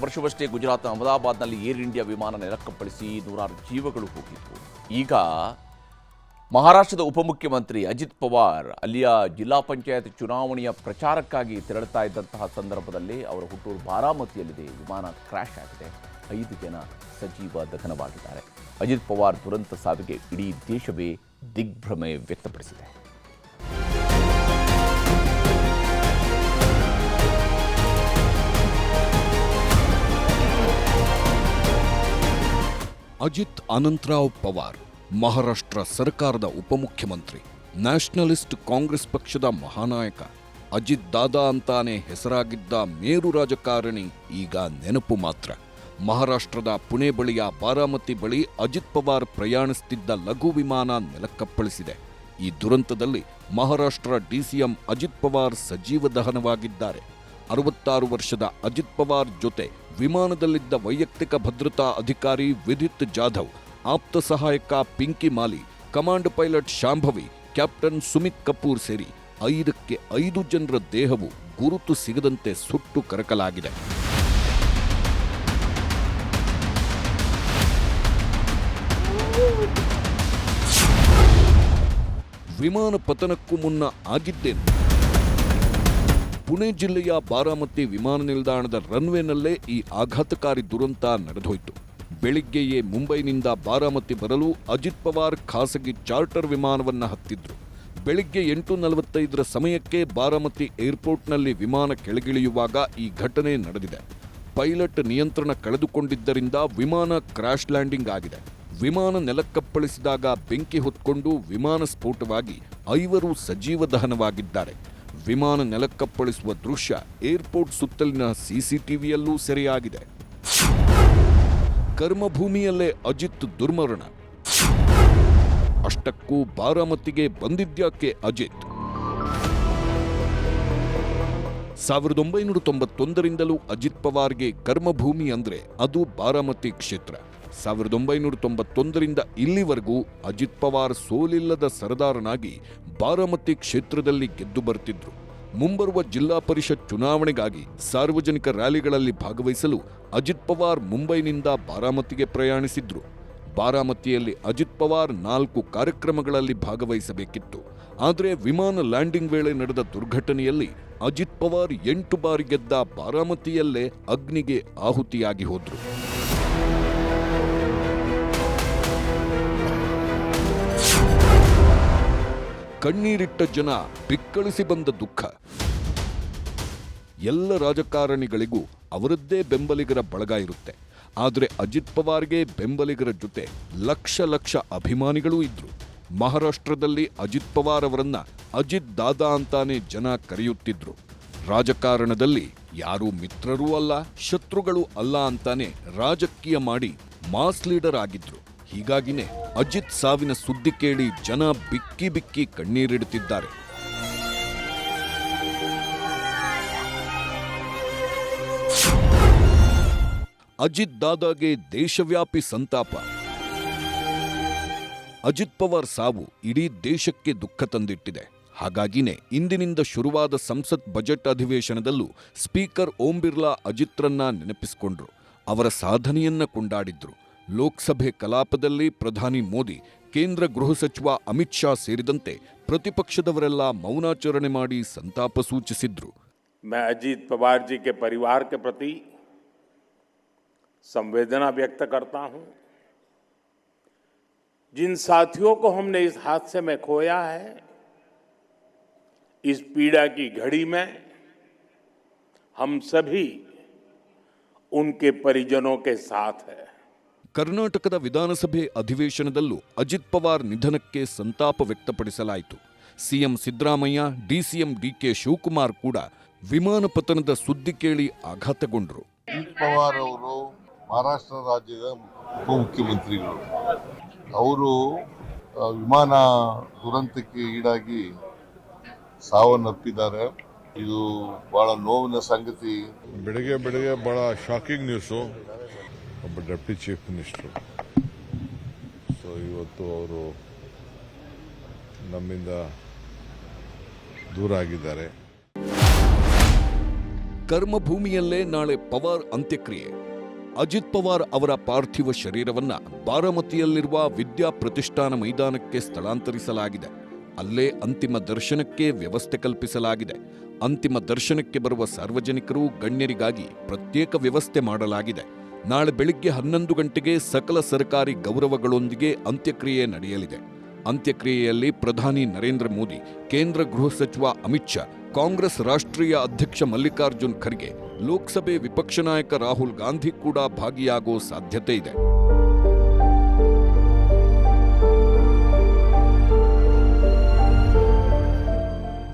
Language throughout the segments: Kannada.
ವರ್ಷವಷ್ಟೇ ಗುಜರಾತ್ನ ಅಹಮದಾಬಾದ್ನಲ್ಲಿ ಏರ್ ಇಂಡಿಯಾ ವಿಮಾನ ನೆಲಕ್ಕಪ್ಪಳಿಸಿ ನೂರಾರು ಜೀವಗಳು ಹೋಗಿದ್ವು. ಈಗ ಮಹಾರಾಷ್ಟ್ರದ ಉಪಮುಖ್ಯಮಂತ್ರಿ ಅಜಿತ್ ಪವಾರ್ ಅಲ್ಲಿಯ ಜಿಲ್ಲಾ ಪಂಚಾಯತ್ ಚುನಾವಣೆಯ ಪ್ರಚಾರಕ್ಕಾಗಿ ತೆರಳುತ್ತಾ ಇದ್ದಂತಹ ಸಂದರ್ಭದಲ್ಲಿ ಅವರ ಹುಟ್ಟೂರು ಬಾರಾಮತಿಯಲ್ಲಿದೆ ವಿಮಾನ ಕ್ರ್ಯಾಶ್ ಆಗಿದೆ. 5 ಜನ ಸಜೀವ ದಹನವಾಗಿದ್ದಾರೆ. ಅಜಿತ್ ಪವಾರ್ ದುರಂತ ಸಾವಿಗೆ ಇಡೀ ದೇಶವೇ ದಿಗ್ಭ್ರಮೆ ವ್ಯಕ್ತಪಡಿಸಿದೆ. ಅಜಿತ್ ಅನಂತರಾವ್ ಪವಾರ್ ಮಹಾರಾಷ್ಟ್ರ ಸರ್ಕಾರದ ಉಪಮುಖ್ಯಮಂತ್ರಿ, ನ್ಯಾಷನಲಿಸ್ಟ್ ಕಾಂಗ್ರೆಸ್ ಪಕ್ಷದ ಮಹಾನಾಯಕ. ಅಜಿತ್ ದಾದಾ ಅಂತಾನೆ ಹೆಸರಾಗಿದ್ದ ಮೇರು ರಾಜಕಾರಣಿ ಈಗ ನೆನಪು ಮಾತ್ರ. ಮಹಾರಾಷ್ಟ್ರದ ಪುಣೆ ಬಳಿಯ ಬಾರಾಮತಿ ಬಳಿ ಅಜಿತ್ ಪವಾರ್ ಪ್ರಯಾಣಿಸುತ್ತಿದ್ದ ಲಘು ವಿಮಾನ ನೆಲಕ್ಕಪ್ಪಳಿಸಿದೆ. ಈ ದುರಂತದಲ್ಲಿ ಮಹಾರಾಷ್ಟ್ರ ಡಿಸಿಎಂ ಅಜಿತ್ ಪವಾರ್ ಸಜೀವ ದಹನವಾಗಿದ್ದಾರೆ. 66 ವರ್ಷದ ಅಜಿತ್ ಪವಾರ್ ಜೊತೆ ವಿಮಾನದಲ್ಲಿದ್ದ ವೈಯಕ್ತಿಕ ಭದ್ರತಾ ಅಧಿಕಾರಿ ವಿದಿತ್ ಜಾಧವ್, ಆಪ್ತ ಸಹಾಯಕ Pinky Mali, command pilot Shambhavi, captain Sumit Kapoor ಸೇರಿ 5ಕ್ಕೆ 5 ಜನರ ದೇಹವು ಗುರುತು ಸಿಗದಂತೆ ಸುಟ್ಟು ಕರಕಲಾಗಿದೆ. ವಿಮಾನ ಪತನಕ್ಕೂ ಮುನ್ನ ಆಗಿದ್ದೇನು? ಪುಣೆ ಜಿಲ್ಲೆಯ ಬಾರಾಮತಿ ವಿಮಾನ ನಿಲ್ದಾಣದ ರನ್ವೇನಲ್ಲೇ ಈ ಆಘಾತಕಾರಿ ದುರಂತ ನಡೆದೋಯ್ತು. ಬೆಳಿಗ್ಗೆಯೇ ಮುಂಬೈನಿಂದ ಬಾರಾಮತಿ ಬರಲು ಅಜಿತ್ ಪವಾರ್ ಖಾಸಗಿ ಚಾರ್ಟರ್ ವಿಮಾನವನ್ನ ಹತ್ತಿದ್ರು. ಬೆಳಿಗ್ಗೆ 8:45 ಸಮಯಕ್ಕೆ ಬಾರಾಮತಿ ಏರ್ಪೋರ್ಟ್ನಲ್ಲಿ ವಿಮಾನ ಕೆಳಗಿಳಿಯುವಾಗ ಈ ಘಟನೆ ನಡೆದಿದೆ. ಪೈಲಟ್ ನಿಯಂತ್ರಣ ಕಳೆದುಕೊಂಡಿದ್ದರಿಂದ ವಿಮಾನ ಕ್ರ್ಯಾಶ್ ಲ್ಯಾಂಡಿಂಗ್ ಆಗಿದೆ. ವಿಮಾನ ನೆಲಕ್ಕಪ್ಪಳಿಸಿದಾಗ ಬೆಂಕಿ ಹೊತ್ಕೊಂಡು ವಿಮಾನ ಸ್ಫೋಟವಾಗಿ 5 ಸಜೀವ ದಹನವಾಗಿದ್ದಾರೆ. ವಿಮಾನ ನೆಲಕ್ಕಪ್ಪಳಿಸುವ ದೃಶ್ಯ ಏರ್ಪೋರ್ಟ್ ಸುತ್ತಲಿನ ಸಿಸಿಟಿವಿಯಲ್ಲೂ ಸೆರೆಯಾಗಿದೆ. ಕರ್ಮಭೂಮಿಯಲ್ಲೇ ಅಜಿತ್ ದುರ್ಮರಣ. ಅಷ್ಟಕ್ಕೂ ಬಾರಾಮತಿಗೆ ಬಂದಿದ್ಯಾಕೆ ಅಜಿತ್? 1991ರಿಂದಲೂ ಅಜಿತ್ ಪವಾರ್ಗೆ ಕರ್ಮಭೂಮಿ ಅಂದ್ರೆ ಅದು ಬಾರಾಮತಿ ಕ್ಷೇತ್ರ. 1991ರಿಂದ ಇಲ್ಲಿವರೆಗೂ ಅಜಿತ್ ಪವಾರ್ ಸೋಲಿಲ್ಲದ ಸರದಾರನಾಗಿ ಬಾರಾಮತಿ ಕ್ಷೇತ್ರದಲ್ಲಿ ಗೆದ್ದು ಬರ್ತಿದ್ರು. ಮುಂಬರುವ ಜಿಲ್ಲಾ ಪರಿಷತ್ ಚುನಾವಣೆಗಾಗಿ ಸಾರ್ವಜನಿಕ ರ್ಯಾಲಿಗಳಲ್ಲಿ ಭಾಗವಹಿಸಲು ಅಜಿತ್ ಪವಾರ್ ಮುಂಬೈನಿಂದ ಬಾರಾಮತಿಗೆ ಪ್ರಯಾಣಿಸಿದ್ರು. ಬಾರಾಮತಿಯಲ್ಲಿ ಅಜಿತ್ ಪವಾರ್ 4 ಕಾರ್ಯಕ್ರಮಗಳಲ್ಲಿ ಭಾಗವಹಿಸಬೇಕಿತ್ತು. ಆದರೆ ವಿಮಾನ ಲ್ಯಾಂಡಿಂಗ್ ವೇಳೆ ನಡೆದ ದುರ್ಘಟನೆಯಲ್ಲಿ ಅಜಿತ್ ಪವಾರ್ 8 ಬಾರಿ ಗೆದ್ದ ಬಾರಾಮತಿಯಲ್ಲೇ ಅಗ್ನಿಗೆ ಆಹುತಿಯಾಗಿ ಹೋದ್ರು. ಕಣ್ಣೀರಿಟ್ಟ ಜನ, ಬಿಕ್ಕಳಿಸಿ ಬಂದ ದುಃಖ. ಎಲ್ಲ ರಾಜಕಾರಣಿಗಳಿಗೂ ಅವರದ್ದೇ ಬೆಂಬಲಿಗರ ಬಳಗ ಇರುತ್ತೆ. ಆದರೆ ಅಜಿತ್ ಪವಾರ್ಗೆ ಬೆಂಬಲಿಗರ ಜೊತೆ ಲಕ್ಷ ಅಭಿಮಾನಿಗಳೂ ಇದ್ರು. ಮಹಾರಾಷ್ಟ್ರದಲ್ಲಿ ಅಜಿತ್ ಪವಾರ್ ಅವರನ್ನ ಅಜಿತ್ ದಾದಾ ಅಂತಾನೆ ಜನ ಕರೆಯುತ್ತಿದ್ರು. ರಾಜಕಾರಣದಲ್ಲಿ ಯಾರೂ ಮಿತ್ರರೂ ಅಲ್ಲ, ಶತ್ರುಗಳು ಅಲ್ಲ ಅಂತಾನೆ ರಾಜಕೀಯ ಮಾಡಿ ಮಾಸ್ ಲೀಡರ್ ಆಗಿದ್ರು. ಹೀಗಾಗಿನೇ ಅಜಿತ್ ಸಾವಿನ ಸುದ್ದಿ ಕೇಳಿ ಜನ ಬಿಕ್ಕಿ ಕಣ್ಣೀರಿಡುತ್ತಿದ್ದಾರೆ. ಅಜಿತ್ ದಾದಾಗೆ ದೇಶವ್ಯಾಪಿ ಸಂತಾಪ. ಅಜಿತ್ ಪವಾರ್ ಸಾವು ಇಡೀ ದೇಶಕ್ಕೆ ದುಃಖ ತಂದಿಟ್ಟಿದೆ. ಹಾಗಾಗಿನೇ ಇಂದಿನಿಂದ ಶುರುವಾದ ಸಂಸತ್ ಬಜೆಟ್ ಅಧಿವೇಶನದಲ್ಲೂ ಸ್ಪೀಕರ್ ಓಂ ಬಿರ್ಲಾ ಅಜಿತ್ರನ್ನ ನೆನಪಿಸಿಕೊಂಡ್ರು. ಅವರ ಸಾಧನೆಯನ್ನ ಕೊಂಡಾಡಿದ್ರು. ಲೋಕಸಭೆ ಕಲಾಪದಲ್ಲಿ ಪ್ರಧಾನಿ ಮೋದಿ, ಕೇಂದ್ರ ಗೃಹ ಸಚಿವ ಅಮಿತ್ ಶಾ ಸೇರಿದಂತೆ ಪ್ರತಿಪಕ್ಷದವರೆಲ್ಲ ಮೌನಾಚರಣೆ ಮಾಡಿ ಸಂತಾಪ ಸೂಚಿಸಿದ್ರು. मैं अजीत पवार जी के परिवार के प्रति संवेदना व्यक्त करता हूं. जिन साथियों को हमने इस हादसे में खोया है, इस पीड़ा की घड़ी में हम सभी उनके परिजनों के साथ हैं. ಕರ್ನಾಟಕದ ವಿಧಾನಸಭೆ ಅಧಿವೇಶನದಲ್ಲೂ ಅಜಿತ್ ಪವಾರ್ ನಿಧನಕ್ಕೆ ಸಂತಾಪ ವ್ಯಕ್ತಪಡಿಸಲಾಯಿತು. CM Siddaramaiah, DCM DK Shivakumar ಕೂಡ ವಿಮಾನ ಪತನದ ಸುದ್ದಿ ಕೇಳಿ ಆಘಾತಗೊಂಡರು. ಅಜಿತ್ ಪವಾರ್ ಅವರು ಮಹಾರಾಷ್ಟ್ರ ರಾಜ್ಯದ ಉಪಮುಖ್ಯಮಂತ್ರಿಗಳು. ಅವರು ವಿಮಾನ ದುರಂತಕ್ಕೆ ಈಡಾಗಿ ಸಾವನ್ನಪ್ಪಿದ್ದಾರೆ. ಇದು ಬಹಳ ನೋವಿನ ಸಂಗತಿ. ಬೆಳಗ್ಗೆ ಬಹಳ ಶಾಕಿಂಗ್ ನ್ಯೂಸು. ಒಬ್ಬ ಡೆಪ್ಟಿ ಚೀಫ್ ಮಿನಿಸ್ಟರ್, ಸೊ ಇವತ್ತು ಅವರು ನಮ್ಮಿಂದ ದೂರ ಆಗಿದ್ದಾರೆ. ಕರ್ಮಭೂಮಿಯಲ್ಲೇ ನಾಳೆ ಪವಾರ್ ಅಂತ್ಯಕ್ರಿಯೆ. ಅಜಿತ್ ಪವಾರ್ ಅವರ ಪಾರ್ಥಿವ ಶರೀರವನ್ನ ಬಾರಾಮತಿಯಲ್ಲಿರುವ ವಿದ್ಯಾ ಪ್ರತಿಷ್ಠಾನ ಮೈದಾನಕ್ಕೆ ಸ್ಥಳಾಂತರಿಸಲಾಗಿದೆ. ಅಲ್ಲೇ ಅಂತಿಮ ದರ್ಶನಕ್ಕೆ ವ್ಯವಸ್ಥೆ ಕಲ್ಪಿಸಲಾಗಿದೆ. ಅಂತಿಮ ದರ್ಶನಕ್ಕೆ ಬರುವ ಸಾರ್ವಜನಿಕರು, ಗಣ್ಯರಿಗಾಗಿ ಪ್ರತ್ಯೇಕ ವ್ಯವಸ್ಥೆ ಮಾಡಲಾಗಿದೆ. ನಾಳೆ ಬೆಳಿಗ್ಗೆ 11 ಗಂಟೆಗೆ ಸಕಲ ಸರ್ಕಾರಿ ಗೌರವಗಳೊಂದಿಗೆ ಅಂತ್ಯಕ್ರಿಯೆ ನಡೆಯಲಿದೆ. ಅಂತ್ಯಕ್ರಿಯೆಯಲ್ಲಿ ಪ್ರಧಾನಿ ನರೇಂದ್ರ ಮೋದಿ, ಕೇಂದ್ರ ಗೃಹ ಸಚಿವ ಅಮಿತ್ ಶಾ, ಕಾಂಗ್ರೆಸ್ ರಾಷ್ಟ್ರೀಯ ಅಧ್ಯಕ್ಷ ಮಲ್ಲಿಕಾರ್ಜುನ್ ಖರ್ಗೆ, ಲೋಕಸಭೆ ವಿಪಕ್ಷ ನಾಯಕ ರಾಹುಲ್ ಗಾಂಧಿ ಕೂಡ ಭಾಗಿಯಾಗುವ ಸಾಧ್ಯತೆ ಇದೆ.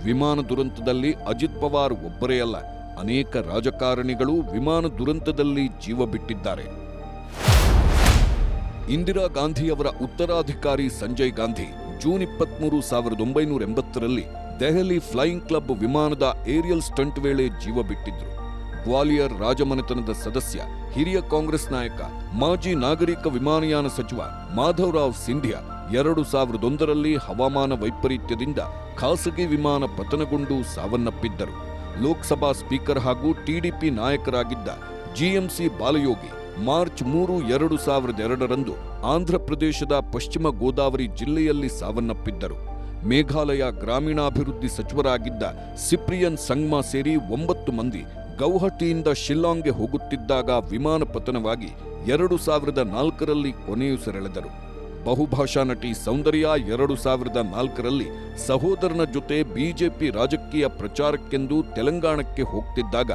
ವಿಮಾನ ದುರಂತದಲ್ಲಿ ಅಜಿತ್ ಪವಾರ್ ಒಬ್ಬರೇ ಅಲ್ಲ, ಅನೇಕ ರಾಜಕಾರಣಿಗಳು ವಿಮಾನ ದುರಂತದಲ್ಲಿ ಜೀವ ಬಿಟ್ಟಿದ್ದಾರೆ. ಇಂದಿರಾ ಗಾಂಧಿಯವರ ಉತ್ತರಾಧಿಕಾರಿ ಸಂಜಯ್ ಗಾಂಧಿ ಜೂನ್ 23, 1980ರಲ್ಲಿ ದೆಹಲಿ ಫ್ಲೈಯಿಂಗ್ ಕ್ಲಬ್ ವಿಮಾನದ ಏರಿಯಲ್ ಸ್ಟಂಟ್ ವೇಳೆ ಜೀವ ಬಿಟ್ಟಿದ್ರು. ಗ್ವಾಲಿಯರ್ ರಾಜಮನೆತನದ ಸದಸ್ಯ, ಹಿರಿಯ ಕಾಂಗ್ರೆಸ್ ನಾಯಕ, ಮಾಜಿ ನಾಗರಿಕ ವಿಮಾನಯಾನ ಸಚಿವ ಮಾಧವರಾವ್ ಸಿಂಧಿಯಾ 2001ರಲ್ಲಿ ಹವಾಮಾನ ವೈಪರೀತ್ಯದಿಂದ ಖಾಸಗಿ ವಿಮಾನ ಪತನಗೊಂಡು ಸಾವನ್ನಪ್ಪಿದ್ದರು. ಲೋಕಸಭಾ ಸ್ಪೀಕರ್ ಹಾಗೂ ಟಿಡಿಪಿ ನಾಯಕರಾಗಿದ್ದ ಜಿಎಂಸಿ ಬಾಲಯೋಗಿ ಮಾರ್ಚ್ 3, 2002ರಂದು ಆಂಧ್ರಪ್ರದೇಶದ ಪಶ್ಚಿಮ ಗೋದಾವರಿ ಜಿಲ್ಲೆಯಲ್ಲಿ ಸಾವನ್ನಪ್ಪಿದ್ದರು. ಮೇಘಾಲಯ ಗ್ರಾಮೀಣಾಭಿವೃದ್ಧಿ ಸಚಿವರಾಗಿದ್ದ ಸಿಪ್ರಿಯನ್ ಸಂಗ್ಮಾ ಸೇರಿ 9 ಮಂದಿ ಗೌಹಟಿಯಿಂದ ಶಿಲ್ಲಾಂಗ್ಗೆ ಹೋಗುತ್ತಿದ್ದಾಗ ವಿಮಾನ ಪತನವಾಗಿ 2004ರಲ್ಲಿ ಕೊನೆಯುಸಿರೆಳೆದರು. ಬಹುಭಾಷಾ ನಟಿ ಸೌಂದರ್ಯ 2004ರಲ್ಲಿ ಸಹೋದರನ ಜೊತೆ ಬಿಜೆಪಿ ರಾಜಕೀಯ ಪ್ರಚಾರಕ್ಕೆಂದು ತೆಲಂಗಾಣಕ್ಕೆ ಹೋಗ್ತಿದ್ದಾಗ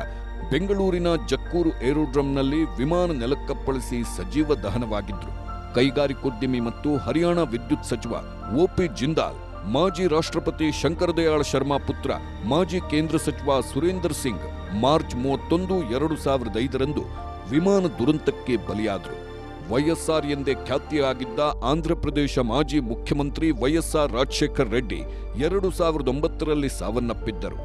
ಬೆಂಗಳೂರಿನ ಜಕ್ಕೂರು ಏರೋಡ್ರಮ್ನಲ್ಲಿ ವಿಮಾನ ನೆಲಕ್ಕಪ್ಪಳಿಸಿ ಸಜೀವ ದಹನವಾಗಿದ್ರು. ಕೈಗಾರಿಕೋದ್ಯಮಿ ಮತ್ತು ಹರಿಯಾಣ ವಿದ್ಯುತ್ ಸಚಿವ ಒಪಿ ಜಿಂದಾಲ್, ಮಾಜಿ ರಾಷ್ಟ್ರಪತಿ ಶಂಕರದಯಾಳ್ ಶರ್ಮಾ ಪುತ್ರ, ಮಾಜಿ ಕೇಂದ್ರ ಸಚಿವ ಸುರೇಂದರ್ ಸಿಂಗ್ ಮಾರ್ಚ್ 31, 2005ರಂದು ವಿಮಾನ ದುರಂತಕ್ಕೆ ಬಲಿಯಾದರು. ವೈಎಸ್ಆರ್ ಎಂದೇ ಖ್ಯಾತಿಯಾಗಿದ್ದ ಆಂಧ್ರಪ್ರದೇಶ ಮಾಜಿ ಮುಖ್ಯಮಂತ್ರಿ ವೈಎಸ್ಆರ್ ರಾಜಶೇಖರ್ ರೆಡ್ಡಿ 2009ರಲ್ಲಿ ಸಾವನ್ನಪ್ಪಿದ್ದರು.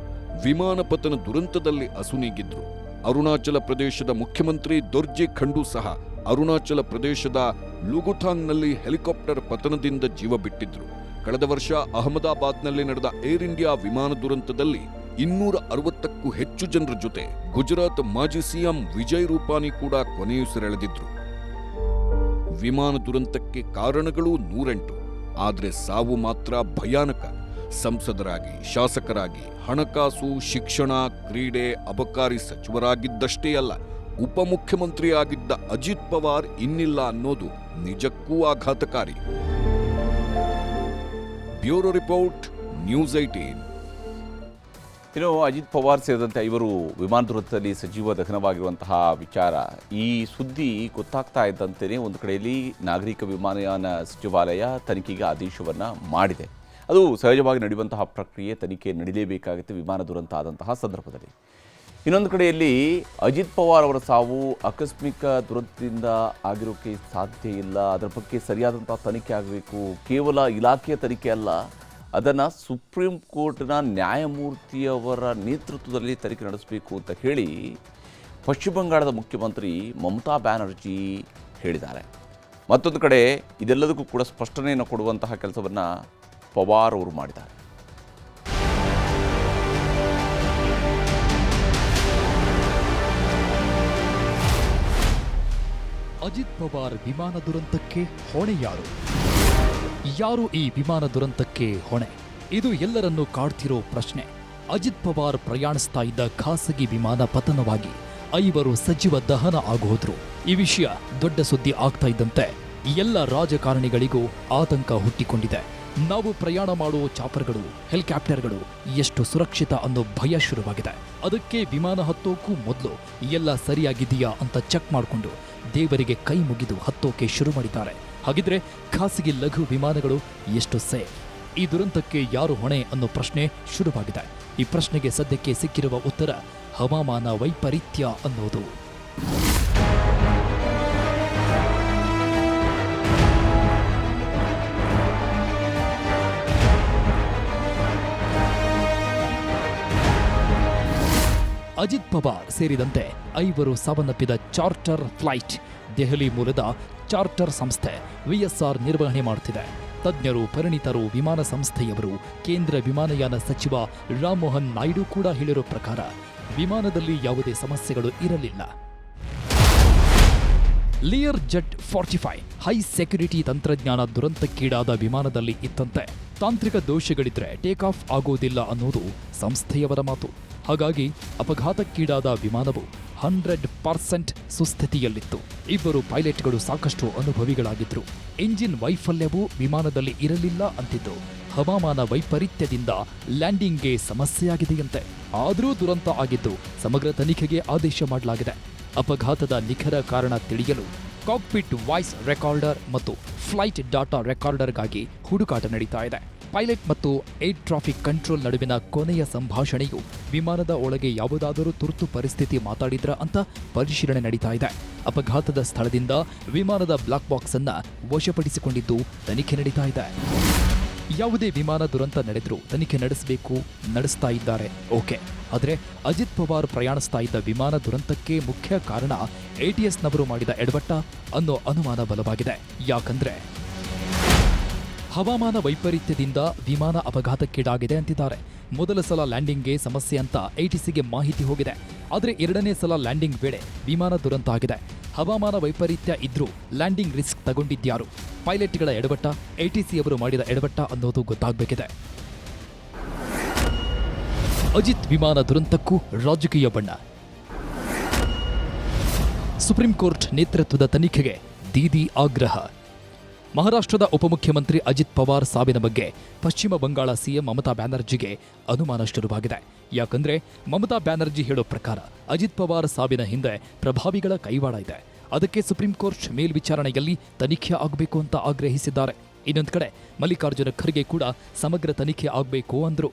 ವಿಮಾನ ಪತನ ದುರಂತದಲ್ಲಿ ಅಸುನೀಗಿದ್ರು. ಅರುಣಾಚಲ ಪ್ರದೇಶದ ಮುಖ್ಯಮಂತ್ರಿ ದೊರ್ಜಿ ಖಂಡು ಸಹ ಅರುಣಾಚಲ ಪ್ರದೇಶದ ಲುಗುಥಾಂಗ್ನಲ್ಲಿ ಹೆಲಿಕಾಪ್ಟರ್ ಪತನದಿಂದ ಜೀವ ಬಿಟ್ಟಿದ್ರು. ಕಳೆದ ವರ್ಷ ಅಹಮದಾಬಾದ್ನಲ್ಲಿ ನಡೆದ ಏರ್ ಇಂಡಿಯಾ ವಿಮಾನ ದುರಂತದಲ್ಲಿ 260ಕ್ಕೂ ಹೆಚ್ಚು ಜನರ ಜೊತೆ ಗುಜರಾತ್ ಮಾಜಿ ಸಿಎಂ ವಿಜಯ್ ರೂಪಾನಿ ಕೂಡ ಕೊನೆಯುಸಿರೆಳೆದಿದ್ರು. ವಿಮಾನ ದುರಂತಕ್ಕೆ ಕಾರಣಗಳು 108, ಆದರೆ ಸಾವು ಮಾತ್ರ ಭಯಾನಕ. ಸಂಸದರಾಗಿ, ಶಾಸಕರಾಗಿ, ಹಣಕಾಸು, ಶಿಕ್ಷಣ, ಕ್ರೀಡೆ, ಅಬಕಾರಿ ಸಚಿವರಾಗಿದ್ದಷ್ಟೇ ಅಲ್ಲ, ಉಪಮುಖ್ಯಮಂತ್ರಿಯಾಗಿದ್ದ ಅಜಿತ್ ಪವಾರ್ ಇನ್ನಿಲ್ಲ ಅನ್ನೋದು ನಿಜಕ್ಕೂ ಆಘಾತಕಾರಿ. Bureau report, news 18. ಇನ್ನು ಅಜಿತ್ ಪವಾರ್ ಸೇರಿದಂತೆ 5 ವಿಮಾನ ದುರಂತದಲ್ಲಿ ಸಜೀವ ದಹನವಾಗಿರುವಂತಹ ವಿಚಾರ, ಈ ಸುದ್ದಿ ಗೊತ್ತಾಗ್ತಾ ಇದ್ದಂತೆಯೇ ಒಂದು ಕಡೆಯಲ್ಲಿ ನಾಗರಿಕ ವಿಮಾನಯಾನ ಸಚಿವಾಲಯ ತನಿಖೆಗೆ ಆದೇಶವನ್ನು ಮಾಡಿದೆ. ಅದು ಸಹಜವಾಗಿ ನಡೆಯುವಂತಹ ಪ್ರಕ್ರಿಯೆ, ತನಿಖೆ ನಡೀಲೇಬೇಕಾಗುತ್ತೆ ವಿಮಾನ ದುರಂತ ಆದಂತಹ ಸಂದರ್ಭದಲ್ಲಿ. ಇನ್ನೊಂದು ಕಡೆಯಲ್ಲಿ ಅಜಿತ್ ಪವಾರ್ ಅವರ ಸಾವು ಆಕಸ್ಮಿಕ ದುರಂತದಿಂದ ಆಗಿರೋಕ್ಕೆ ಸಾಧ್ಯ ಇಲ್ಲ. ಅದರ ಬಗ್ಗೆ ಸರಿಯಾದಂಥ ತನಿಖೆ ಆಗಬೇಕು. ಕೇವಲ ಇಲಾಖೆಯ ತನಿಖೆ ಅಲ್ಲ, ಅದನ್ನು ಸುಪ್ರೀಂ ಕೋರ್ಟ್ನ ನ್ಯಾಯಮೂರ್ತಿಯವರ ನೇತೃತ್ವದಲ್ಲಿ ತನಿಖೆ ನಡೆಸಬೇಕು ಅಂತ ಹೇಳಿ ಪಶ್ಚಿಮ ಬಂಗಾಳದ ಮುಖ್ಯಮಂತ್ರಿ ಮಮತಾ ಬ್ಯಾನರ್ಜಿ ಹೇಳಿದ್ದಾರೆ. ಮತ್ತೊಂದು ಕಡೆ ಇದೆಲ್ಲದಕ್ಕೂ ಕೂಡ ಸ್ಪಷ್ಟನೆಯನ್ನು ಕೊಡುವಂತಹ ಕೆಲಸವನ್ನು ಪವಾರ್ ಅವರು ಮಾಡಿದ್ದಾರೆ. ಅಜಿತ್ ಪವಾರ್ ವಿಮಾನ ದುರಂತಕ್ಕೆ ಹೊಣೆ ಯಾರು? ಯಾರು ಈ ವಿಮಾನ ದುರಂತಕ್ಕೆ ಹೊಣೆ? ಇದು ಎಲ್ಲರನ್ನೂ ಕಾಡ್ತಿರೋ ಪ್ರಶ್ನೆ. ಅಜಿತ್ ಪವಾರ್ ಪ್ರಯಾಣಿಸ್ತಾ ಇದ್ದ ಖಾಸಗಿ ವಿಮಾನ ಪತನವಾಗಿ 5 ಸಜೀವ ದಹನ ಆಗೋದ್ರು. ಈ ವಿಷಯ ದೊಡ್ಡ ಸುದ್ದಿ ಆಗ್ತಾ ಇದ್ದಂತೆ ಎಲ್ಲ ರಾಜಕಾರಣಿಗಳಿಗೂ ಆತಂಕ ಹುಟ್ಟಿಕೊಂಡಿದೆ. ನಾವು ಪ್ರಯಾಣ ಮಾಡುವ ಚಾಪರ್ಗಳು, ಹೆಲಿಕಾಪ್ಟರ್ಗಳು ಎಷ್ಟು ಸುರಕ್ಷಿತ ಅನ್ನೋ ಭಯ ಶುರುವಾಗಿದೆ. ಅದಕ್ಕೆ ವಿಮಾನ ಹತ್ತೋಕ್ಕೂ ಮೊದಲು ಎಲ್ಲ ಸರಿಯಾಗಿದೆಯಾ ಅಂತ ಚೆಕ್ ಮಾಡಿಕೊಂಡು ದೇವರಿಗೆ ಕೈ ಮುಗಿದು ಹತ್ತೋಕೆ ಶುರು ಮಾಡಿದ್ದಾರೆ. ಹಾಗಿದ್ರೆ ಖಾಸಗಿ ಲಘು ವಿಮಾನಗಳು ಎಷ್ಟು ಸೇಫ್? ಈ ದುರಂತಕ್ಕೆ ಯಾರು ಹೊಣೆ ಅನ್ನೋ ಪ್ರಶ್ನೆ ಶುರುವಾಗಿದೆ. ಈ ಪ್ರಶ್ನೆಗೆ ಸದ್ಯಕ್ಕೆ ಸಿಕ್ಕಿರುವ ಉತ್ತರ ಹವಾಮಾನ ವೈಪರೀತ್ಯ ಅನ್ನೋದು. ಅಜಿತ್ ಪವಾರ್ ಸೇರಿದಂತೆ 5 ಸಾವನ್ನಪ್ಪಿದ ಚಾರ್ಟರ್ ಫ್ಲೈಟ್ ದೆಹಲಿ ಮೂಲದ ಚಾರ್ಟರ್ ಸಂಸ್ಥೆ ವಿಎಸ್ಆರ್ ನಿರ್ವಹಣೆ ಮಾಡುತ್ತಿದೆ. ತಜ್ಞರು, ಪರಿಣಿತರು, ವಿಮಾನ ಸಂಸ್ಥೆಯವರು, ಕೇಂದ್ರ ವಿಮಾನಯಾನ ಸಚಿವ ರಾಮಮೋಹನ್ ನಾಯ್ಡು ಕೂಡ ಹೇಳಿರೋ ಪ್ರಕಾರ ವಿಮಾನದಲ್ಲಿ ಯಾವುದೇ ಸಮಸ್ಯೆಗಳು ಇರಲಿಲ್ಲ. ಲಿಯರ್ ಜೆಟ್ 45 ಹೈ ಸೆಕ್ಯುರಿಟಿ ತಂತ್ರಜ್ಞಾನ ದುರಂತಕ್ಕೀಡಾದ ವಿಮಾನದಲ್ಲಿ ಇತ್ತಂತೆ. ತಾಂತ್ರಿಕ ದೋಷಗಳಿದ್ರೆ ಟೇಕ್ ಆಫ್ ಆಗೋದಿಲ್ಲ ಅನ್ನೋದು ಸಂಸ್ಥೆಯವರ ಮಾತು. ಹಾಗಾಗಿ ಅಪಘಾತಕ್ಕೀಡಾದ ವಿಮಾನವು 100% ಸುಸ್ಥಿತಿಯಲ್ಲಿತ್ತು. ಇಬ್ಬರು ಪೈಲಟ್ಗಳು ಸಾಕಷ್ಟು ಅನುಭವಿಗಳಾಗಿದ್ರು. ಎಂಜಿನ್ ವೈಫಲ್ಯವೂ ವಿಮಾನದಲ್ಲಿ ಇರಲಿಲ್ಲ ಅಂತಿದ್ದು ಹವಾಮಾನ ವೈಪರೀತ್ಯದಿಂದ ಲ್ಯಾಂಡಿಂಗ್ಗೆ ಸಮಸ್ಯೆಯಾಗಿದೆಯಂತೆ. ಆದರೂ ದುರಂತ ಆಗಿದ್ದು ಸಮಗ್ರ ತನಿಖೆಗೆ ಆದೇಶ ಮಾಡಲಾಗಿದೆ. ಅಪಘಾತದ ನಿಖರ ಕಾರಣ ತಿಳಿಯಲು ಕಾಕ್ಪಿಟ್ ವಾಯ್ಸ್ ರೆಕಾರ್ಡರ್ ಮತ್ತು ಫ್ಲೈಟ್ ಡಾಟಾ ರೆಕಾರ್ಡರ್ಗಾಗಿ ಹುಡುಕಾಟ ನಡೀತಾ ಇದೆ. ಪೈಲಟ್ ಮತ್ತು ಏರ್ ಟ್ರಾಫಿಕ್ ಕಂಟ್ರೋಲ್ ನಡುವಿನ ಕೊನೆಯ ಸಂಭಾಷಣೆಯು ವಿಮಾನದ ಒಳಗೆ ಯಾವುದಾದರೂ ತುರ್ತು ಪರಿಸ್ಥಿತಿ ಮಾತಾಡಿದ್ರ ಅಂತ ಪರಿಶೀಲನೆ ನಡೀತಾ ಇದೆ. ಅಪಘಾತದ ಸ್ಥಳದಿಂದ ವಿಮಾನದ ಬ್ಲಾಕ್ ಬಾಕ್ಸ್ ಅನ್ನ ವಶಪಡಿಸಿಕೊಂಡಿದ್ದು ತನಿಖೆ ನಡೀತಾ ಇದೆ. ಯಾವುದೇ ವಿಮಾನ ದುರಂತ ನಡೆದರೂ ತನಿಖೆ ನಡೆಸ್ತಾ ಇದ್ದಾರೆ. ಓಕೆ, ಆದರೆ ಅಜಿತ್ ಪವಾರ್ ಪ್ರಯಾಣಿಸ್ತಾ ಇದ್ದ ವಿಮಾನ ದುರಂತಕ್ಕೆ ಮುಖ್ಯ ಕಾರಣ ATSನವರು ಮಾಡಿದ ಎಡವಟ್ಟ ಅನ್ನೋ ಅನುಮಾನ ಬಲವಾಗಿದೆ. ಯಾಕಂದ್ರೆ ಹವಾಮಾನ ವೈಪರೀತ್ಯದಿಂದ ವಿಮಾನ ಅಪಘಾತಕ್ಕೀಡಾಗಿದೆ ಅಂತಿದ್ದಾರೆ. ಮೊದಲ ಸಲ ಲ್ಯಾಂಡಿಂಗ್ಗೆ ಸಮಸ್ಯೆ ಅಂತ ATCಗೆ ಮಾಹಿತಿ ಹೋಗಿದೆ. ಆದರೆ ಎರಡನೇ ಸಲ ಲ್ಯಾಂಡಿಂಗ್ ವೇಳೆ ವಿಮಾನ ದುರಂತ ಆಗಿದೆ. ಹವಾಮಾನ ವೈಪರೀತ್ಯ ಇದ್ರೂ ಲ್ಯಾಂಡಿಂಗ್ ರಿಸ್ಕ್ ತಗೊಂಡಿದ್ಯಾರು? ಪೈಲಟ್ಗಳ ಎಡವಟ್ಟ, ATCಯವರು ಮಾಡಿದ ಎಡವಟ್ಟ ಅನ್ನೋದು ಗೊತ್ತಾಗಬೇಕಿದೆ. ಅಜಿತ್ ವಿಮಾನ ದುರಂತಕ್ಕೂ ರಾಜಕೀಯ ಬಣ್ಣ. ಸುಪ್ರೀಂ ಕೋರ್ಟ್ ನೇತೃತ್ವದ ತನಿಖೆಗೆ ದೀದಿ ಆಗ್ರಹ. ಮಹಾರಾಷ್ಟ್ರದ ಉಪಮುಖ್ಯಮಂತ್ರಿ ಅಜಿತ್ ಪವಾರ್ ಸಾವಿನ ಬಗ್ಗೆ ಪಶ್ಚಿಮ ಬಂಗಾಳ ಸಿಎಂ ಮಮತಾ ಬ್ಯಾನರ್ಜಿಗೆ ಅನುಮಾನ ಶುರುವಾಗಿದೆ. ಯಾಕಂದ್ರೆ ಮಮತಾ ಬ್ಯಾನರ್ಜಿ ಹೇಳೋ ಪ್ರಕಾರ ಅಜಿತ್ ಪವಾರ್ ಸಾವಿನ ಹಿಂದೆ ಪ್ರಭಾವಿಗಳ ಕೈವಾಡ ಇದೆ. ಅದಕ್ಕೆ ಸುಪ್ರೀಂ ಕೋರ್ಟ್ ಮೇಲ್ವಿಚಾರಣೆಯಲ್ಲಿ ತನಿಖೆ ಆಗಬೇಕು ಅಂತ ಆಗ್ರಹಿಸಿದ್ದಾರೆ. ಇನ್ನೊಂದು ಕಡೆ ಮಲ್ಲಿಕಾರ್ಜುನ ಖರ್ಗೆ ಕೂಡ ಸಮಗ್ರ ತನಿಖೆ ಆಗಬೇಕು ಅಂದ್ರು.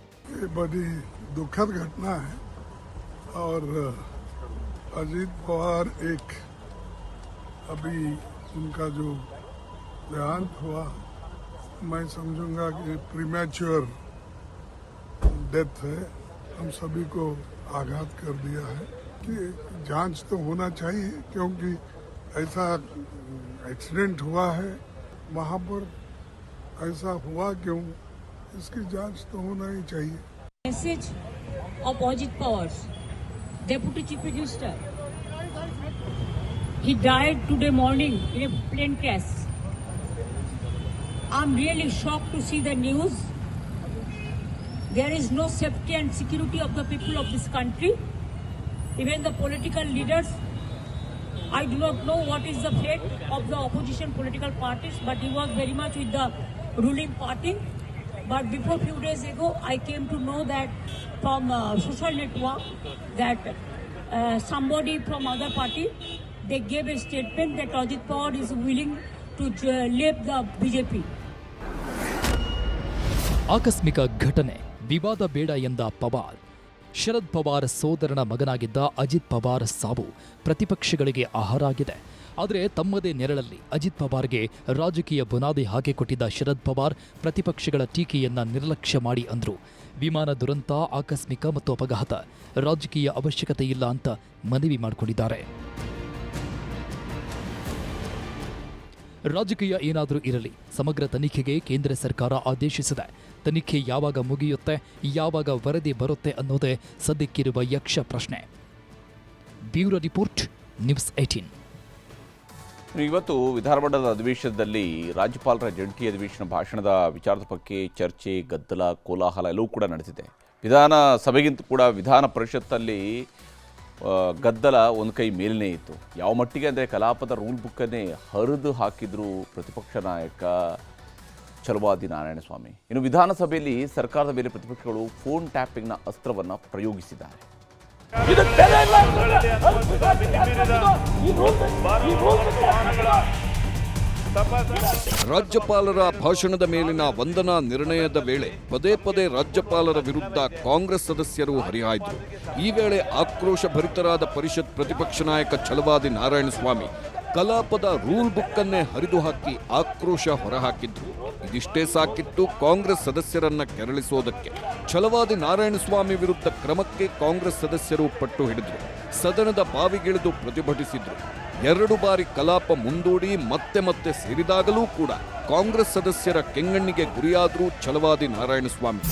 बड़ी दुखद घटना है और अजीत पवार एक अभी उनका जो देहांत हुआ मैं समझूंगा कि प्रीमैच्योर डेथ है. हम सभी को आघात कर दिया है कि जांच तो होना चाहिए क्योंकि ऐसा एक्सीडेंट हुआ है, वहाँ पर ऐसा हुआ क्यों, इसकी जांच तो होना ही चाहिए. Message of Ajit Pawar, Deputy Chief Minister. He died today morning in a plane crash. I'm really shocked to see the news. There is no safety and security of the people of this country. Even the political leaders, I do not know what is the fate of the opposition political parties, but he was very much with the ruling party. But before few days ago, I came to know that from social network that somebody from other party, they gave a statement that Ajit Pawar is willing to leave the BJP. ಆಕಸ್ಮಿಕ ಘಟನೆ, ವಿವಾದ ಬೇಡ ಎಂದ ಪವಾರ್. ಶರದ್ ಪವಾರ್ ಸೋದರನ ಮಗನಾಗಿದ್ದ ಅಜಿತ್ ಪವಾರ್ ಸಾವು ಪ್ರತಿಪಕ್ಷಗಳಿಗೆ ಆಹಾರ ಆಗಿದೆ. ಆದರೆ ತಮ್ಮದೇ ನೆರಳಲ್ಲಿ ಅಜಿತ್ ಪವಾರ್ಗೆ ರಾಜಕೀಯ ಬುನಾದಿ ಹಾಕಿಕೊಟ್ಟಿದ್ದ ಶರದ್ ಪವಾರ್ ಪ್ರತಿಪಕ್ಷಗಳ ಟೀಕೆಯನ್ನ ನಿರ್ಲಕ್ಷ್ಯ ಮಾಡಿ ಅಂದ್ರು. ವಿಮಾನ ದುರಂತ ಆಕಸ್ಮಿಕ ಮತ್ತು ಅಪಘಾತ, ರಾಜಕೀಯ ಅವಶ್ಯಕತೆ ಇಲ್ಲ ಅಂತ ಮನವಿ ಮಾಡಿಕೊಂಡಿದ್ದಾರೆ. ರಾಜಕೀಯ ಏನಾದರೂ ಇರಲಿ, ಸಮಗ್ರ ತನಿಖೆಗೆ ಕೇಂದ್ರ ಸರ್ಕಾರ ಆದೇಶಿಸಿದೆ. ತನಿಖೆ ಯಾವಾಗ ಮುಗಿಯುತ್ತೆ, ಯಾವಾಗ ವರದಿ ಬರುತ್ತೆ ಅನ್ನೋದೇ ಸದ್ಯಕ್ಕಿರುವ ಯಕ್ಷ ಪ್ರಶ್ನೆ. Bureau report, news 18. ಇವತ್ತು ವಿಧಾನಮಂಡಲದ ಅಧಿವೇಶನದಲ್ಲಿ ರಾಜ್ಯಪಾಲರ ಜಂಟಿ ಅಧಿವೇಶನ ಭಾಷಣದ ವಿಚಾರದ ಬಗ್ಗೆ ಚರ್ಚೆ, ಗದ್ದಲ, ಕೋಲಾಹಲ ಎಲ್ಲವೂ ಕೂಡ ನಡೆದಿದೆ. ವಿಧಾನಸಭೆಗಿಂತ ಕೂಡ ವಿಧಾನ ಪರಿಷತ್ತಲ್ಲಿ ಗದ್ದಲ ಒಂದು ಕೈ ಮೇಲೇ ಇತ್ತು. ಯಾವ ಮಟ್ಟಿಗೆ ಅಂದರೆ ಕಲಾಪದ ರೂಲ್ ಬುಕ್ಕನ್ನೇ ಹರಿದು ಹಾಕಿದ್ರು ಪ್ರತಿಪಕ್ಷ ನಾಯಕ ಛಲವಾದಿ ನಾರಾಯಣಸ್ವಾಮಿ. ಇನ್ನು ವಿಧಾನಸಭೆಯಲ್ಲಿ ಸರ್ಕಾರದ ಮೇಲೆ ಪ್ರತಿಪಕ್ಷಗಳು ಫೋನ್ ಟ್ಯಾಪಿಂಗ್ನ ಅಸ್ತ್ರವನ್ನು ಪ್ರಯೋಗಿಸಿದ್ದಾರೆ. ರಾಜ್ಯಪಾಲರ ಭಾಷಣದ ಮೇಲಿನ ವಂದನಾ ನಿರ್ಣಯದ ವೇಳೆ ಪದೇ ಪದೇ ರಾಜ್ಯಪಾಲರ ವಿರುದ್ಧ ಕಾಂಗ್ರೆಸ್ ಸದಸ್ಯರು ಹರಿಹಾಯ್ದರು. ಈ ವೇಳೆ ಆಕ್ರೋಶ ಭರಿತರಾದ ಪರಿಷತ್ ಪ್ರತಿಪಕ್ಷ ನಾಯಕ ಛಲವಾದಿ ನಾರಾಯಣಸ್ವಾಮಿ ಕಲಾಪದ ರೂಲ್ ಬುಕ್ ಅನ್ನೇ ಹರಿದು ಹಾಕಿ ಆಕ್ರೋಶ ಹೊರಹಾಕಿದ್ರು. ಇದಿಷ್ಟೇ ಸಾಕಿತ್ತು ಕಾಂಗ್ರೆಸ್ ಸದಸ್ಯರನ್ನ ಕೆರಳಿಸೋದಕ್ಕೆ. ಛಲವಾದಿ ನಾರಾಯಣಸ್ವಾಮಿ ವಿರುದ್ಧ ಕ್ರಮಕ್ಕೆ ಕಾಂಗ್ರೆಸ್ ಸದಸ್ಯರು ಪಟ್ಟು ಹಿಡಿದ್ರು. ಸದನದ ಬಾವಿಗಿಳಿದು ಪ್ರತಿಭಟಿಸಿದ್ರು. 2 ಬಾರಿ ಕಲಾಪ ಮುಂದೂಡಿ ಮತ್ತೆ ಮತ್ತೆ ಸೇರಿದಾಗಲೂ ಕೂಡ ಕಾಂಗ್ರೆಸ್ ಸದಸ್ಯರ ಕೆಂಗಣ್ಣಿಗೆ ಗುರಿಯಾದ್ರೂ ಛಲವಾದಿ ನಾರಾಯಣಸ್ವಾಮಿ.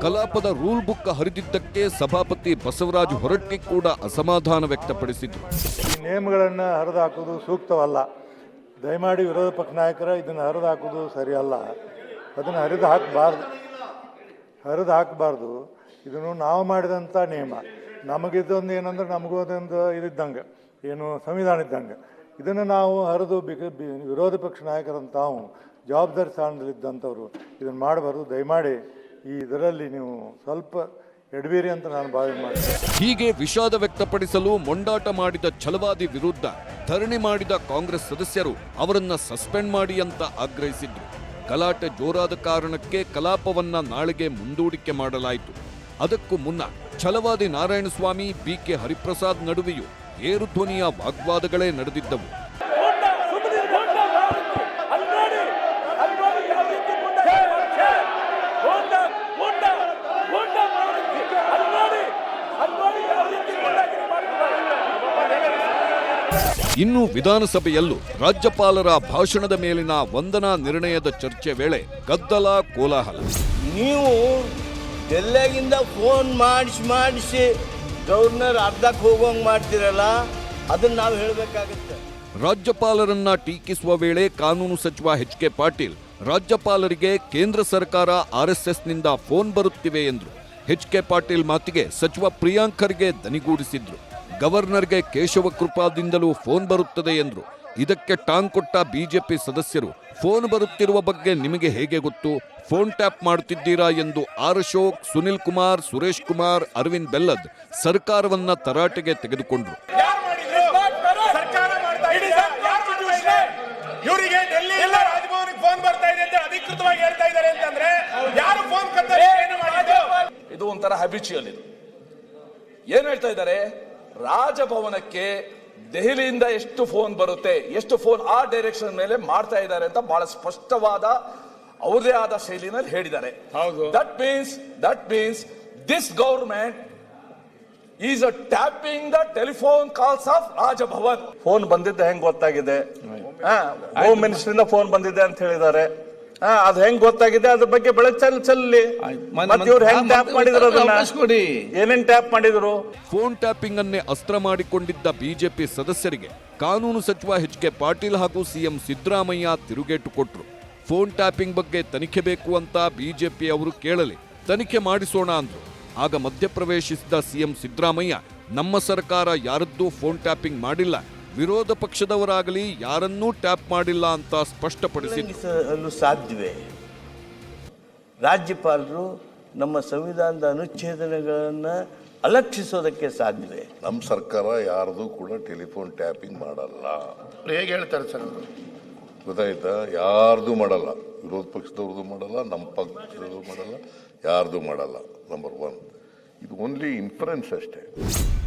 ಕಲಾಪದ ರೂಲ್ ಬುಕ್ ಹರಿದಿದ್ದಕ್ಕೆ ಸಭಾಪತಿ ಬಸವರಾಜ ಹೊರಟ್ಟಿ ಕೂಡ ಅಸಮಾಧಾನ ವ್ಯಕ್ತಪಡಿಸಿದ್ರು. ಈ ನೇಮಗಳನ್ನು ಹರಿದು ಹಾಕೋದು ಸೂಕ್ತವಲ್ಲ. ದಯಮಾಡಿ ವಿರೋಧ ಪಕ್ಷ ನಾಯಕರ ಇದನ್ನು ಹರಿದು ಹಾಕೋದು ಸರಿಯಲ್ಲ. ಅದನ್ನು ಹರಿದು ಹಾಕಬಾರ್ದು. ಇದನ್ನು ನಾವು ಮಾಡಿದಂಥ ನಿಯಮ. ನಮಗಿದ್ದೊಂದು ಏನಂದ್ರೆ ನಮಗೂ ಅದೊಂದು ಇದ್ದಂಗೆ, ಏನು ಸಂವಿಧಾನ ಇದ್ದಂಗೆ. ಇದನ್ನು ನಾವು ಹರಿದು ವಿರೋಧ ಪಕ್ಷ ನಾಯಕರಂತ ನಾವು ಜವಾಬ್ದಾರಿ ಸ್ಥಾನದಲ್ಲಿದ್ದಂಥವ್ರು ಇದನ್ನು ಮಾಡಬಾರ್ದು. ದಯಮಾಡಿ ಇದರಲ್ಲಿ ನೀವು ಸ್ವಲ್ಪ ಎಡವೀರಿ ಅಂತ ನಾನು ಭಾವನೆ ಮಾಡ್ತೀನಿ. ಹೀಗೆ ವಿಷಾದ ವ್ಯಕ್ತಪಡಿಸಲು ಮೊಂಡಾಟ ಮಾಡಿದ ಛಲವಾದಿ ವಿರುದ್ಧ ಧರಣಿ ಮಾಡಿದ ಕಾಂಗ್ರೆಸ್ ಸದಸ್ಯರು ಅವರನ್ನ ಸಸ್ಪೆಂಡ್ ಮಾಡಿ ಅಂತ ಆಗ್ರಹಿಸಿದ್ರು. ಗಲಾಟೆ ಜೋರಾದ ಕಾರಣಕ್ಕೆ ಕಲಾಪವನ್ನ ನಾಳೆಗೆ ಮುಂದೂಡಿಕೆ ಮಾಡಲಾಯಿತು. ಅದಕ್ಕೂ ಮುನ್ನ ಛಲವಾದಿ ನಾರಾಯಣಸ್ವಾಮಿ, ಬಿಕೆ ಹರಿಪ್ರಸಾದ್ ನಡುವೆಯೂ ಏರು ಧ್ವನಿಯ ವಾಗ್ವಾದಗಳೇ ನಡೆದಿದ್ದವು. ಇನ್ನು ವಿಧಾನಸಭೆಯಲ್ಲೂ ರಾಜ್ಯಪಾಲರ ಭಾಷಣದ ಮೇಲಿನ ವಂದನಾ ನಿರ್ಣಯದ ಚರ್ಚೆ ವೇಳೆ ಗದ್ದಲ, ಕೋಲಾಹಲ. ನೀವು ಡೆಲ್ಲಿಗಿಂದ ಫೋನ್ ಮಾಡಿಸಿ ಗವರ್ನರ್ ಅರ್ಧಕ್ಕೆ ಹೋಗೋಂಗೆ ಮಾಡ್ತೀರಲ್ಲ, ಅದನ್ನ ನಾವು ಹೇಳಬೇಕಾಗುತ್ತೆ. ರಾಜ್ಯಪಾಲರನ್ನ ಟೀಕಿಸುವ ವೇಳೆ ಕಾನೂನು ಸಚಿವ ಎಚ್.ಕೆ. ಪಾಟೀಲ್ ರಾಜ್ಯಪಾಲರಿಗೆ ಕೇಂದ್ರ ಸರ್ಕಾರ ಆರ್ಎಸ್ಎಸ್ನಿಂದ ಫೋನ್ ಬರುತ್ತಿವೆ ಎಂದ್ರು. ಎಚ್.ಕೆ. ಪಾಟೀಲ್ ಮಾತಿಗೆ ಸಚಿವ ಪ್ರಿಯಾಂಕ್ ಖರ್ಗೆ ದನಿಗೂಡಿಸಿದ್ರು. ಗವರ್ನರ್ಗೆ ಕೇಶವ ಕೃಪಾದಿಂದಲೂ ಫೋನ್ ಬರುತ್ತದೆ ಎಂದ್ರು. ಇದಕ್ಕೆ ಟಾಂಗ್ ಕೊಟ್ಟ ಬಿಜೆಪಿ ಸದಸ್ಯರು, ಫೋನ್ ಬರುತ್ತಿರುವ ಬಗ್ಗೆ ನಿಮಗೆ ಹೇಗೆ ಗೊತ್ತು? ಫೋನ್ ಟ್ಯಾಪ್ ಮಾಡುತ್ತಿದ್ದೀರಾ ಎಂದು ಆರ್ ಅಶೋಕ್, ಸುನಿಲ್ ಕುಮಾರ್, ಸುರೇಶ್ ಕುಮಾರ್, ಅರವಿಂದ್ ಬೆಲ್ಲದ್ ಸರ್ಕಾರವನ್ನ ತರಾಟೆಗೆ ತೆಗೆದುಕೊಂಡ್ರು. ಇವರಿಗೆ ಡೆಲ್ಲಿಯಿಂದ ರಾಜಭವನಕ್ಕೆ ಫೋನ್ ಬರ್ತಾ ಇದೆ ಅಂತ ಅಧಿಕೃತವಾಗಿ ಹೇಳ್ತಾ ಇದ್ದಾರೆ ಅಂತಂದ್ರೆ ಯಾರು ಫೋನ್ ಇದು ಒಂಥರ ಹ್ಯಾಬಿಚುಯಲ್. ಇದು ಏನ್ ಹೇಳ್ತಾ ಇದ್ದಾರೆ, ರಾಜಭವನಕ್ಕೆ ದೆಹಲಿಯಿಂದ ಎಷ್ಟು ಫೋನ್ ಬರುತ್ತೆ, ಎಷ್ಟು ಫೋನ್ ಆ ಡೈರೆಕ್ಷನ್ ಮೇಲೆ ಮಾಡ್ತಾ ಇದ್ದಾರೆ ಅಂತ ಬಹಳ ಸ್ಪಷ್ಟವಾದ ಅವರದೇ ಆದ ಶೈಲಿನಲ್ಲಿ ಹೇಳಿದ್ದಾರೆ. That means this government is tapping the telephone calls of Raj Bhavan. Phone ಬಂದಿದ್ದೆ ಹೆಂಗ್ ಗೊತ್ತಾಗಿದೆ? ಹೋಮ್ ಮಿನಿಸ್ಟರ್ ಇಂದ ಫೋನ್ ಬಂದಿದೆ ಅಂತ ಹೇಳಿದ್ದಾರೆ. ಅದು ಹೆಂಗ್ ಗೊತ್ತಾಗಿದೆ ಅದ್ರ ಬಗ್ಗೆ ಬೆಳಕು ಚೆಲ್ಲಿ. ಇವ್ರು ಹೆಂಗ್ ಟ್ಯಾಪ್ ಮಾಡಿದ್ರು, ಏನೇನ್ ಟ್ಯಾಪ್ ಮಾಡಿದ್ರು? ಫೋನ್ ಟ್ಯಾಪಿಂಗ್ ಅನ್ನೇ ಅಸ್ತ್ರ ಮಾಡಿಕೊಂಡಿದ್ದ ಬಿಜೆಪಿ ಸದಸ್ಯರಿಗೆ ಕಾನೂನು ಸಚಿವ ಎಚ್.ಕೆ. ಪಾಟೀಲ್ ಹಾಗೂ ಸಿಎಂ ಸಿದ್ದರಾಮಯ್ಯ ತಿರುಗೇಟು ಕೊಟ್ರು. ಫೋನ್ ಟ್ಯಾಪಿಂಗ್ ಬಗ್ಗೆ ತನಿಖೆ ಬೇಕು ಅಂತ ಬಿಜೆಪಿ ಅವರು ಕೇಳಲಿ, ತನಿಖೆ ಮಾಡಿಸೋಣ ಅಂದ್ರು. ಆಗ ಮಧ್ಯಪ್ರವೇಶಿಸಿದ ಸಿಎಂ ಸಿದ್ದರಾಮಯ್ಯ, ನಮ್ಮ ಸರ್ಕಾರ ಯಾರದ್ದೂ ಫೋನ್ ಟ್ಯಾಪಿಂಗ್ ಮಾಡಿಲ್ಲ, ವಿರೋಧ ಪಕ್ಷದವರಾಗಲಿ ಯಾರನ್ನೂ ಟ್ಯಾಪ್ ಮಾಡಿಲ್ಲ ಅಂತ ಸ್ಪಷ್ಟಪಡಿಸಿದ್ರು. ಸಾಧ್ಯವೇ? ರಾಜ್ಯಪಾಲರು ನಮ್ಮ ಸಂವಿಧಾನದ ಅನುಚ್ಛೇದನಗಳನ್ನು ಅಲಕ್ಷಿಸೋದಕ್ಕೆ ಸಾಧ್ಯವೇ? ನಮ್ಮ ಸರ್ಕಾರ ಯಾರ್ದು ಕೂಡ ಟೆಲಿಫೋನ್ ಟ್ಯಾಪಿಂಗ್ ಮಾಡಲ್ಲ. ಹೇಗೆ ಹೇಳ್ತಾರೆ ಸರ್? ಗೊತ್ತಾಯ್ತಾ? ಯಾರ್ದು ಮಾಡಲ್ಲ, ವಿರೋಧ ಪಕ್ಷದವ್ರದ್ದು ಮಾಡಲ್ಲ, ನಮ್ಮ ಪಕ್ಷದವ್ರದ್ದು ಮಾಡಲ್ಲ, ಯಾರ್ದು ಮಾಡಲ್ಲ. ನಂಬರ್ 1 ಇದು ಓನ್ಲಿ ಇನ್ಫರೆನ್ಸ್ ಅಷ್ಟೇ.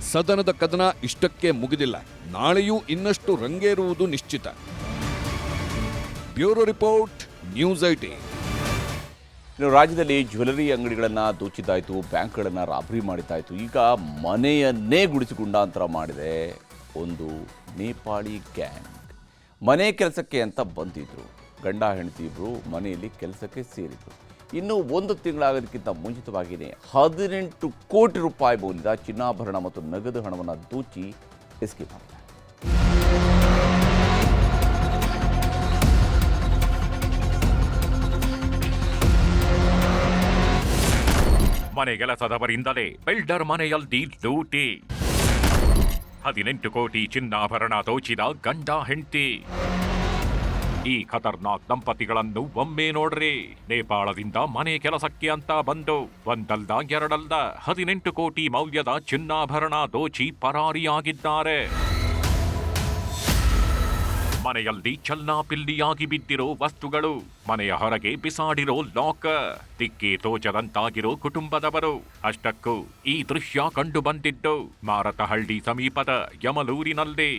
ಸದನದ ಕದನ ಇಷ್ಟಕ್ಕೆ ಮುಗಿದಿಲ್ಲ. ನಾಳೆಯೂ ಇನ್ನಷ್ಟು ರಂಗೇರುವುದು ನಿಶ್ಚಿತ. Bureau report, news 18. ಇನ್ನು ರಾಜ್ಯದಲ್ಲಿ ಜ್ಯುವೆಲರಿ ಅಂಗಡಿಗಳನ್ನು ದೋಚಿದ್ದಾಯಿತು, ಬ್ಯಾಂಕ್ಗಳನ್ನು ರಾಬರಿ ಮಾಡಿದ್ದಾಯಿತು. ಈಗ ಮನೆಯನ್ನೇ ಗುಡಿಸಿಗುಂಡಾಂತರ ಮಾಡಿದೆ ಒಂದು ನೇಪಾಳಿ ಗ್ಯಾಂಗ್. ಮನೆ ಕೆಲಸಕ್ಕೆ ಅಂತ ಬಂದಿದ್ರು. ಗಂಡ ಹೆಂಡತಿ ಇಬ್ಬರು ಮನೆಯಲ್ಲಿ ಕೆಲಸಕ್ಕೆ ಸೇರಿದ್ರು. ಇನ್ನು 1 ತಿಂಗಳಾಗೋದಕ್ಕಿಂತ ಮುಂಚಿತವಾಗಿಯೇ 18 ಕೋಟಿ ರೂಪಾಯಿ ಮೌಲ್ಯದ ಚಿನ್ನಾಭರಣ ಮತ್ತು ನಗದು ಹಣವನ್ನು ದೋಚಿ ಎಸ್ಕೇಪ್ ಮಾಡಿದ್ದಾರೆ. ಮನೆ ಕೆಲಸದವರಿಂದಲೇ ಬಿಲ್ಡರ್ ಮನೆಯಲ್ಲಿ ಲೂಟಿ. 18 ಕೋಟಿ ಚಿನ್ನಾಭರಣ ದೋಚಿದ ಗಂಡ ಹೆಂಡತಿ. ಈ ಖತರ್ನಾಕ್ ದಂಪತಿಗಳನ್ನು ಒಮ್ಮೆ ನೋಡ್ರಿ. ನೇಪಾಳದಿಂದ ಮನೆ ಕೆಲಸಕ್ಕೆ ಅಂತ ಬಂದು ಒಂದಲ್ದ ಎರಡಲ್ದ 18 ಕೋಟಿ ಮೌಲ್ಯದ ಚಿನ್ನಾಭರಣ ದೋಚಿ ಪರಾರಿಯಾಗಿದ್ದಾರೆ. ಮನೆಯಲ್ಲಿ ಚಲ್ಲಾಪಿಲ್ಲಿಯಾಗಿ ಬಿದ್ದಿರೋ ವಸ್ತುಗಳು, ಮನೆಯ ಹೊರಗೆ ಬಿಸಾಡಿರೋ ಲಾಕರ್, ದಿಕ್ಕಿ ತೋಚದಂತಾಗಿರೋ ಕುಟುಂಬದವರು. ಅಷ್ಟಕ್ಕೂ ಈ ದೃಶ್ಯ ಕಂಡು ಬಂದಿದ್ದು ಮಾರತಹಳ್ಳಿ ಸಮೀಪದ ಯಮಲೂರಿನಲ್ಲಿ.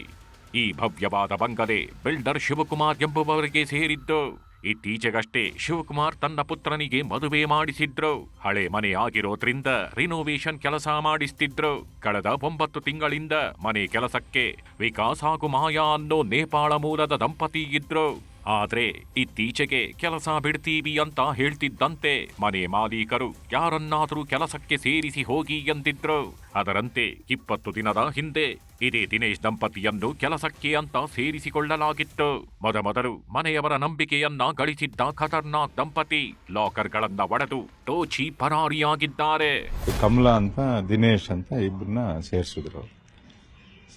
ಈ ಭವ್ಯವಾದ ಬಂಗಲೆ ಬಿಲ್ಡರ್ ಶಿವಕುಮಾರ್ ಎಂಬುವವರಿಗೆ ಸೇರಿದ್ದು. ಇತ್ತೀಚೆಗಷ್ಟೇ ಶಿವಕುಮಾರ್ ತನ್ನ ಪುತ್ರನಿಗೆ ಮದುವೆ ಮಾಡಿಸಿದ್ರು. ಹಳೆ ಮನೆ ಆಗಿರೋದ್ರಿಂದ ರಿನೋವೇಷನ್ ಕೆಲಸ ಮಾಡಿಸ್ತಿದ್ರು. ಕಳೆದ 9 ತಿಂಗಳಿಂದ ಮನೆ ಕೆಲಸಕ್ಕೆ ವಿಕಾಸ್ ಹಾಗೂ ಮಾಯಾ ಅನ್ನೋ ನೇಪಾಳ ಮೂಲದ ದಂಪತಿ ಇದ್ರು. ಆದ್ರೆ ಇತ್ತೀಚೆಗೆ ಕೆಲಸ ಬಿಡ್ತೀವಿ ಅಂತ ಹೇಳ್ತಿದ್ದಂತೆ ಮನೆ ಮಾಲೀಕರು ಯಾರನ್ನಾದರೂ ಕೆಲಸಕ್ಕೆ ಸೇರಿಸಿ ಹೋಗಿ ಎಂದಿದ್ರು. ಅದರಂತೆ 20 ದಿನದ ಹಿಂದೆ ಇದೇ ದಿನೇಶ್ ದಂಪತಿಯನ್ನು ಕೆಲಸಕ್ಕೆ ಅಂತ ಸೇರಿಸಿಕೊಳ್ಳಲಾಗಿತ್ತು. ಮೊದಮೊದಲು ಮನೆಯವರ ನಂಬಿಕೆಯನ್ನ ಗಳಿಸಿದ್ದ ಖತರ್ನಾಕ್ ದಂಪತಿ ಲಾಕರ್ಗಳನ್ನ ಒಡೆದು ದೋಚಿ ಪರಾರಿಯಾಗಿದ್ದಾರೆ. ಕಮಲಾ ಅಂತ ದಿನೇಶ್ ಅಂತ ಇಬ್ಬರನ್ನ ಸೇರಿಸಿದ್ರು.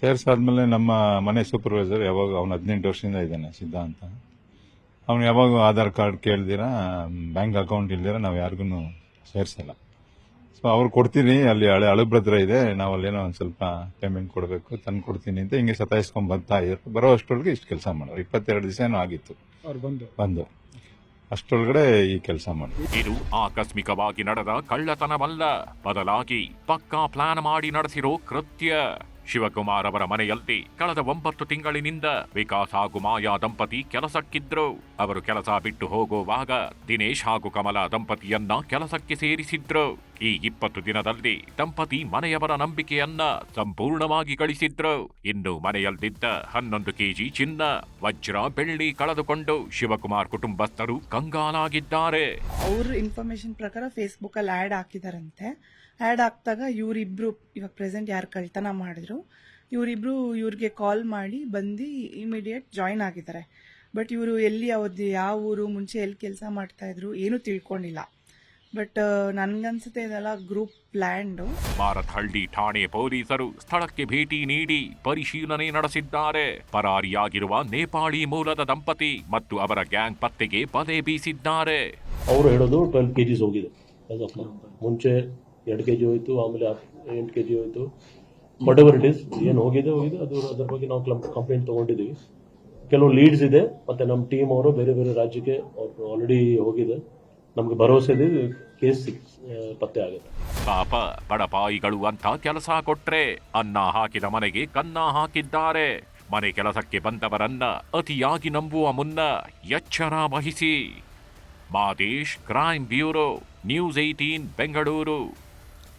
ಸೇರಿಸಾದ್ಮೇಲೆ ನಮ್ಮ ಮನೆ ಸೂಪರ್ವೈಸರ್ ಯಾವಾಗ ಅವನು 18 ವರ್ಷದಿಂದ ಇದ್ದಾನೆ ಸಿದ್ಧಾಂತ, ಅವನು ಯಾವಾಗ ಆಧಾರ್ ಕಾರ್ಡ್ ಕೇಳ್ದಿರ ಬ್ಯಾಂಕ್ ಅಕೌಂಟ್ ಇಲ್ದಿರ ನಾವು ಯಾರಿಗೂ ಸೇರಿಸಲ್ಲ. ಸೊ ಅವ್ರು ಕೊಡ್ತೀನಿ, ಅಲ್ಲಿ ಹಳೆ ಅಳುಬ್ರದ್ರ ಇದೆ, ನಾವು ಅಲ್ಲೇನೋ ಒಂದು ಸ್ವಲ್ಪ ಪೇಮೆಂಟ್ ಕೊಡಬೇಕು, ತಂದು ಕೊಡ್ತೀನಿ ಅಂತ ಹಿಂಗೆ ಸತಾಯಿಸ್ಕೊಂಡ್ ಬರ್ತಾ ಇದ್ರು. ಬರೋ ಅಷ್ಟರೊಳಗೆ ಇಷ್ಟು ಕೆಲಸ ಮಾಡೋರು. 22 ದಿವಸ ಏನೋ ಆಗಿತ್ತು ಬಂದು, ಅಷ್ಟರೊಳಗಡೆ ಈ ಕೆಲಸ ಮಾಡಿ. ಇದು ಆಕಸ್ಮಿಕವಾಗಿ ನಡೆದ ಕಳ್ಳತನವಲ್ಲ, ಬದಲಾಗಿ ಪಕ್ಕಾ ಪ್ಲಾನ್ ಮಾಡಿ ನಡೆಸಿರೋ ಕೃತ್ಯ. ಶಿವಕುಮಾರ್ ಅವರ ಮನೆಯಲ್ಲಿ ಕಳೆದ 9 ತಿಂಗಳಿನಿಂದ ವಿಕಾಸ್ ಹಾಗೂ ಮಾಯಾ ದಂಪತಿ ಕೆಲಸಕ್ಕಿದ್ರು. ಅವರು ಕೆಲಸ ಬಿಟ್ಟು ಹೋಗುವಾಗ ದಿನೇಶ್ ಹಾಗೂ ಕಮಲಾ ದಂಪತಿಯನ್ನ ಕೆಲಸಕ್ಕೆ ಸೇರಿಸಿದ್ರು. ಈ 20 ದಿನದಲ್ಲಿ ದಂಪತಿ ಮನೆಯವರ ನಂಬಿಕೆಯನ್ನ ಸಂಪೂರ್ಣವಾಗಿ ಗಳಿಸಿದ್ರು. ಇನ್ನು ಮನೆಯಲ್ಲಿದ್ದ 11 ಕೆಜಿ ಚಿನ್ನ, ವಜ್ರ, ಬೆಳ್ಳಿ ಕಳೆದುಕೊಂಡು ಶಿವಕುಮಾರ್ ಕುಟುಂಬಸ್ಥರು ಕಂಗಾಲಾಗಿದ್ದಾರೆ. ಅವ್ರ ಇನ್ಫಾರ್ಮೇಶನ್ ಪ್ರಕಾರ ಫೇಸ್ಬುಕ್ ಅಲ್ಲಿ ಆಡ್ ಹಾಕಿದಾರಂತೆ. ಆ್ಯಡ್ ಆಗ್ತಾಗ ಇವರಿಬ್ರು ಇವಾಗ ಪ್ರೆಸೆಂಟ್ ಯಾರು ಕಳ್ತನ ಮಾಡಿದ್ರು ಇವರಿಬ್ರು ಇವ್ರಿಗೆ ಕಾಲ್ ಮಾಡಿ ಬಂದು ಇಮಿಡಿಯೇಟ್ ಜಾಯಿನ್ ಆಗಿದ್ದಾರೆ. ಬಟ್ ಇವರು ಎಲ್ಲಿ ಅವ್ರದ್ದು ಯಾವ ಊರು, ಮುಂಚೆ ಎಲ್ಲಿ ಕೆಲಸ ಮಾಡ್ತಾ ಇದ್ರು ಏನು ತಿಳ್ಕೊಂಡಿಲ್ಲ. ಬಟ್ ನನ್ಗನ್ಸುತ್ತೆ ಇದೆಲ್ಲ ಗ್ರೂಪ್ ಪ್ಲಾನ್ಡ್. ಮಾರತ್ಹಳ್ಳಿ ಠಾಣೆ ಪೊಲೀಸರು ಸ್ಥಳಕ್ಕೆ ಭೇಟಿ ನೀಡಿ ಪರಿಶೀಲನೆ ನಡೆಸಿದ್ದಾರೆ. ಪರಾರಿಯಾಗಿರುವ ನೇಪಾಳಿ ಮೂಲದ ದಂಪತಿ ಮತ್ತು ಅವರ ಗ್ಯಾಂಗ್ ಪತ್ತೆಗೆ ಬಲೆ ಬೀಸಿದ್ದಾರೆ. ಅವರು ಹೇಳೋದು 12 kgs ಹೋಗಿದೆ. ಮುಂಚೆ 2 kg ಹೋಯ್ತು, ಆಮೇಲೆ 8 kg ಹೋಯ್ತು. ವಾಟ್ ಎವರ್ ಇಟ್ ಇಸ್, ಏನು ಹೋಗಿದೆ ಅದ್ರ ಬಗ್ಗೆ ನಾವು ಕಂಪ್ಲೇಂಟ್ ತಗೊಂಡಿದ್ದೀವಿ. ಕೆಲವು ಲೀಡ್ಸ್ ಇದೆ, ಮತ್ತೆ ನಮ್ಮ ಟೀಮ್ ಅವರು ಬೇರೆ ಬೇರೆ ರಾಜ್ಯಕ್ಕೆ ಆಲ್ರೆಡಿ ಹೋಗಿದೆ. ನಮ್ಗೆ ಭರವಸೆ ಇದೆ ಕೇಸ್ ಪತ್ತೆ ಆಗುತ್ತೆ. ಪಾಪ ಬಡಪಾಯಿಗಳು ಅಂತ ಕೆಲಸ ಕೊಟ್ರೆ ಅನ್ನ ಹಾಕಿದ ಮನೆಗೆ ಕನ್ನ ಹಾಕಿದ್ದಾರೆ. ಮನೆ ಕೆಲಸಕ್ಕೆ ಬಂದವರನ್ನ ಅತಿಯಾಗಿ ನಂಬುವ ಮುನ್ನ ಎಚ್ಚರ ವಹಿಸಿ. Madesh, crime bureau, news 18 Bengaluru.